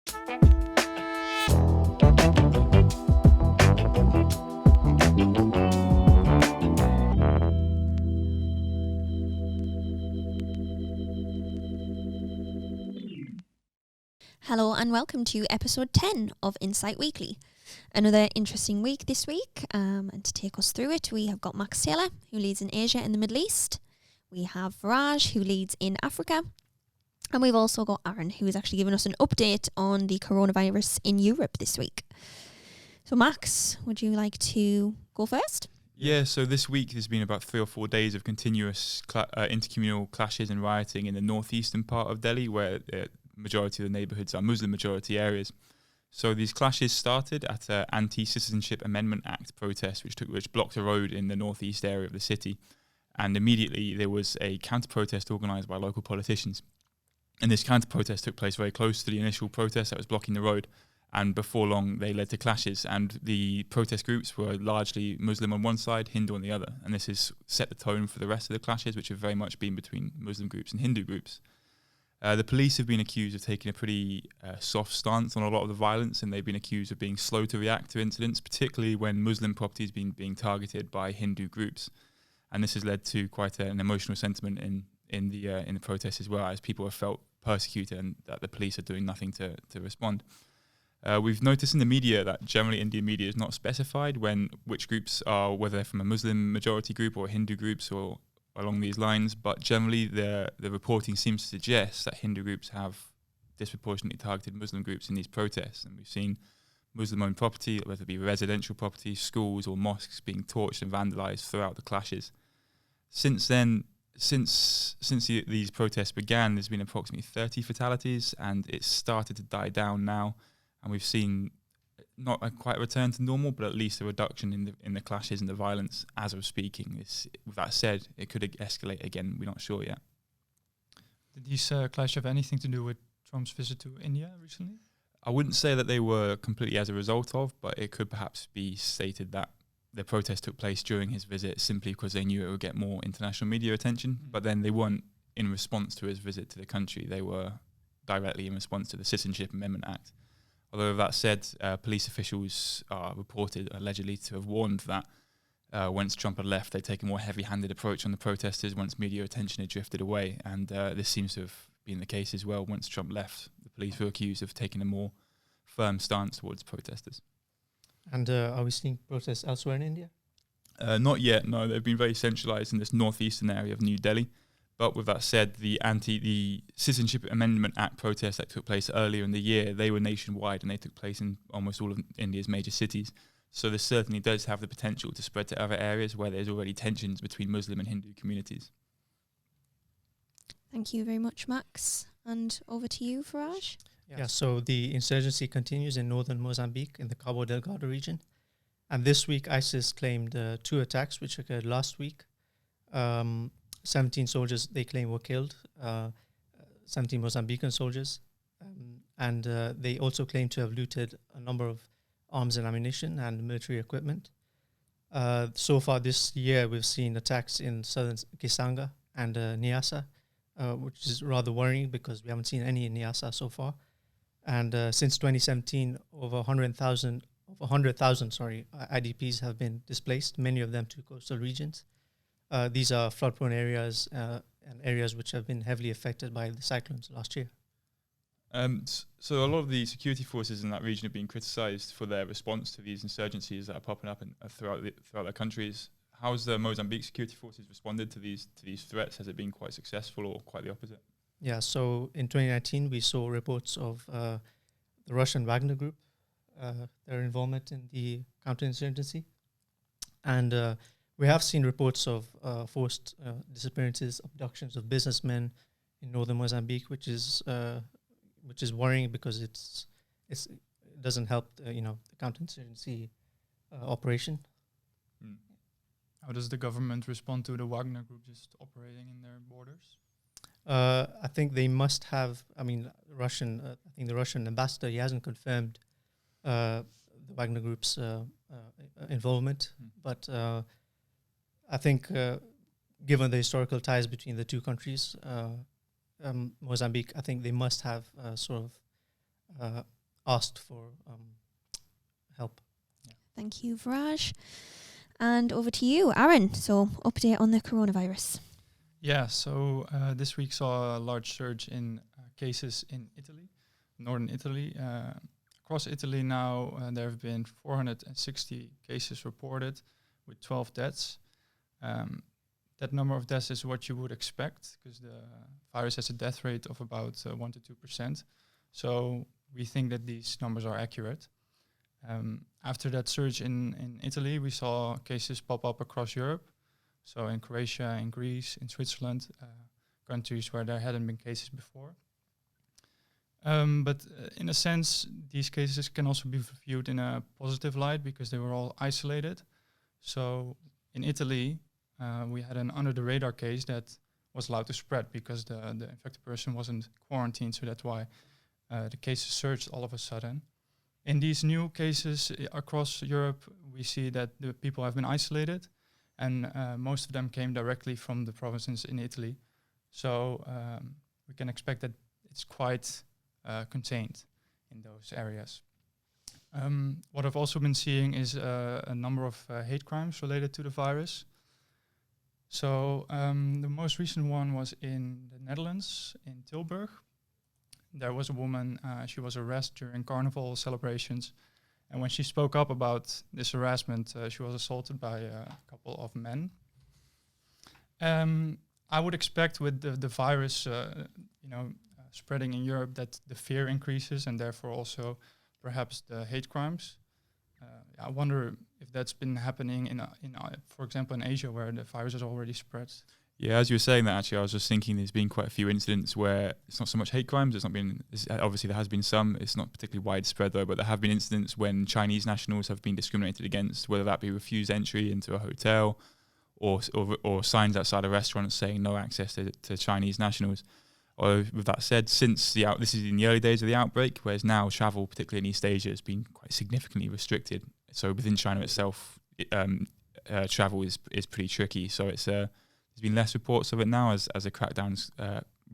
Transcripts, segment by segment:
Hello and welcome to episode 10 of Insight Weekly. Another interesting week this week, and to take us through it, we have got Max Taylor, who leads in Asia and the Middle East. We have Faraj, who leads in Africa. And we've also got Aaron, who is actually giving us an update on the coronavirus in Europe this week. So Max, would you like to go first? Yeah, so this week there's been about 3 or 4 days of continuous intercommunal clashes and rioting in the northeastern part of Delhi, where the majority of the neighbourhoods are Muslim majority areas. So these clashes started at an Anti-Citizenship Amendment Act protest, which blocked a road in the northeast area of the city. And immediately there was a counter-protest organised by local politicians. And this counter-protest took place very close to the initial protest that was blocking the road. And before long, they led to clashes. And the protest groups were largely Muslim on one side, Hindu on the other. And this has set the tone for the rest of the clashes, which have very much been between Muslim groups and Hindu groups. The police have been accused of taking a pretty soft stance on a lot of the violence, and they've been accused of being slow to react to incidents, particularly when Muslim property has been being targeted by Hindu groups. And this has led to quite an emotional sentiment in the protests as well, as people have felt persecuted and that the police are doing nothing to respond. We've noticed in the media that generally Indian media is not specified which groups are, whether they're from a Muslim majority group or Hindu groups or along these lines, but generally the reporting seems to suggest that Hindu groups have disproportionately targeted Muslim groups in these protests. And we've seen Muslim-owned property, whether it be residential property, schools or mosques, being torched and vandalised throughout the clashes. Since then, since these protests began, there's been approximately 30 fatalities, and it's started to die down now. And we've seen not quite a return to normal, but at least a reduction in the clashes and the violence as of speaking. With that said, it could escalate again. We're not sure yet. Did these clashes have anything to do with Trump's visit to India recently? I wouldn't say that they were completely as a result of, but it could perhaps be stated that the protest took place during his visit simply because they knew it would get more international media attention. Mm-hmm. But then they weren't in response to his visit to the country. They were directly in response to the Citizenship Amendment Act. Although that said, police officials are reported allegedly to have warned that once Trump had left, they'd take a more heavy-handed approach on the protesters once media attention had drifted away. And this seems to have been the case as well. Once Trump left, the police were accused of taking a more firm stance towards protesters. And are we seeing protests elsewhere in India? Not yet, no. They've been very centralised in this northeastern area of New Delhi. But with that said, the Citizenship Amendment Act protests that took place earlier in the year, they were nationwide and they took place in almost all of India's major cities. So this certainly does have the potential to spread to other areas where there's already tensions between Muslim and Hindu communities. Thank you very much, Max. And over to you, Faraj. Yeah, so the insurgency continues in northern Mozambique in the Cabo Delgado region. And this week, ISIS claimed 2 attacks which occurred last week. 17 soldiers they claim were killed, 17 Mozambican soldiers. And they also claim to have looted a number of arms and ammunition and military equipment. So far this year, we've seen attacks in southern Kisanga and Niassa, which is rather worrying because we haven't seen any in Niassa so far. And since 2017, over 100,000 IDPs have been displaced, many of them to coastal regions. These are flood-prone areas and areas which have been heavily affected by the cyclones last year. So a lot of the security forces in that region have been criticised for their response to these insurgencies that are popping up throughout their countries. How has the Mozambique security forces responded to these threats? Has it been quite successful or quite the opposite? Yeah, so in 2019, we saw reports of the Russian Wagner Group, their involvement in the counterinsurgency. And we have seen reports of forced disappearances, abductions of businessmen in northern Mozambique, which is worrying because it doesn't help the counterinsurgency operation. How does the government respond to the Wagner Group just operating in their borders? I think they must have. I think the Russian ambassador, he hasn't confirmed the Wagner Group's involvement, but I think given the historical ties between the two countries, Mozambique, I think they must have sort of asked for help. Thank you, Viraj. And over to you, Aaron. So, update on the coronavirus. Yeah, so this week saw a large surge in cases in Italy, northern Italy. Across Italy now, there have been 460 cases reported with 12 deaths. That number of deaths is what you would expect because the virus has a death rate of about 1 to 2%. So we think that these numbers are accurate. After that surge in Italy, we saw cases pop up across Europe. So in Croatia, in Greece, in Switzerland, countries where there hadn't been cases before. But in a sense, these cases can also be viewed in a positive light because they were all isolated. So in Italy, we had an under-the-radar case that was allowed to spread because the infected person wasn't quarantined, so that's why the cases surged all of a sudden. In these new cases across Europe, we see that the people have been isolated, and most of them came directly from the provinces in Italy. So we can expect that it's quite contained in those areas. What I've also been seeing is a number of hate crimes related to the virus. So the most recent one was in the Netherlands, in Tilburg. There was a woman, she was arrested during carnival celebrations. And when she spoke up about this harassment, she was assaulted by a couple of men. I would expect with the virus, spreading in Europe, that the fear increases and therefore also perhaps the hate crimes. I wonder if that's been happening for example, in Asia, where the virus has already spread. Yeah, as you were saying that, actually, I was just thinking there's been quite a few incidents where it's not so much hate crimes. Obviously there has been some. It's not particularly widespread though, but there have been incidents when Chinese nationals have been discriminated against, whether that be refused entry into a hotel, or signs outside a restaurant saying no access to Chinese nationals. Or with that said, since this is in the early days of the outbreak, whereas now travel, particularly in East Asia, has been quite significantly restricted. So within China itself, travel is pretty tricky. So there's been less reports of it now as a crackdown's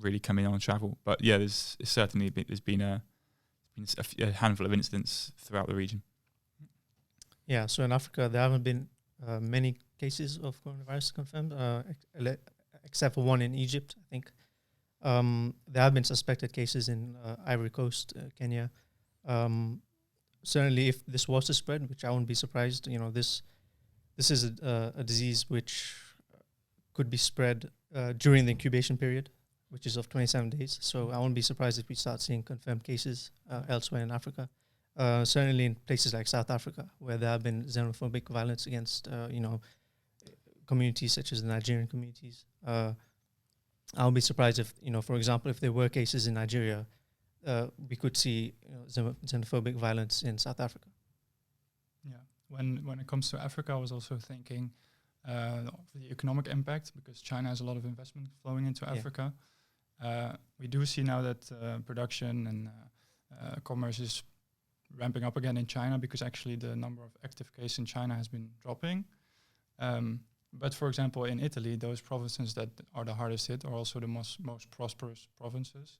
really coming on travel. But yeah, there's been a handful of incidents throughout the region. Yeah, so in Africa, there haven't been many cases of coronavirus confirmed, except for one in Egypt, I think. There have been suspected cases in Ivory Coast, Kenya. Certainly, if this was to spread, which I wouldn't be surprised, this is a disease which could be spread during the incubation period, which is of 27 days. So I wouldn't be surprised if we start seeing confirmed cases elsewhere in Africa. Certainly in places like South Africa, where there have been xenophobic violence against, communities such as the Nigerian communities. I would be surprised if, for example, if there were cases in Nigeria, we could see xenophobic violence in South Africa. Yeah, when it comes to Africa, I was also thinking of the economic impact, because China has a lot of investment flowing into Africa. We do see now that production and commerce is ramping up again in China, because actually the number of active cases in China has been dropping. But for example, in Italy, those provinces that are the hardest hit are also the most prosperous provinces.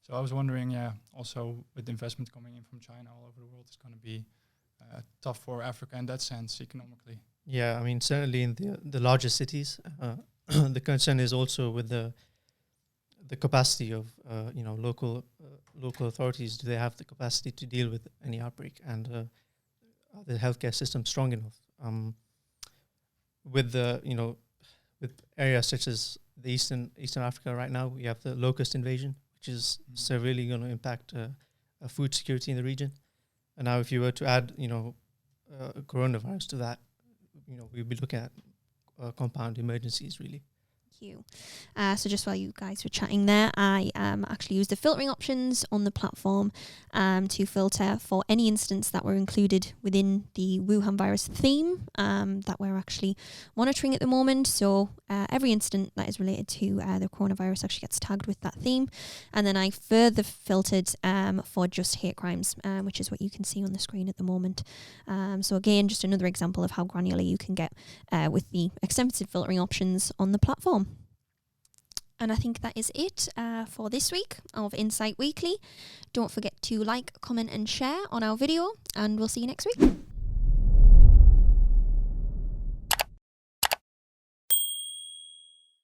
So I was wondering, also with investment coming in from China all over the world, it's going to be tough for Africa in that sense, economically. Yeah, I mean, certainly in the larger cities, the concern is also with the capacity of local authorities. Do they have the capacity to deal with any outbreak, and are the healthcare system strong enough? With with areas such as the Eastern Africa right now, we have the locust invasion, which is severely going to impact food security in the region. And now, if you were to add, coronavirus to that, we'd be looking at compound emergencies, really. Thank you. So just while you guys were chatting there, I actually used the filtering options on the platform to filter for any incidents that were included within the Wuhan virus theme that we're actually monitoring at the moment. So every incident that is related to the coronavirus actually gets tagged with that theme. And then I further filtered for just hate crimes, which is what you can see on the screen at the moment. So again, just another example of how granular you can get with the extensive filtering options on the platform. And I think that is it for this week of Insight Weekly. Don't forget to like, comment and share on our video, and we'll see you next week.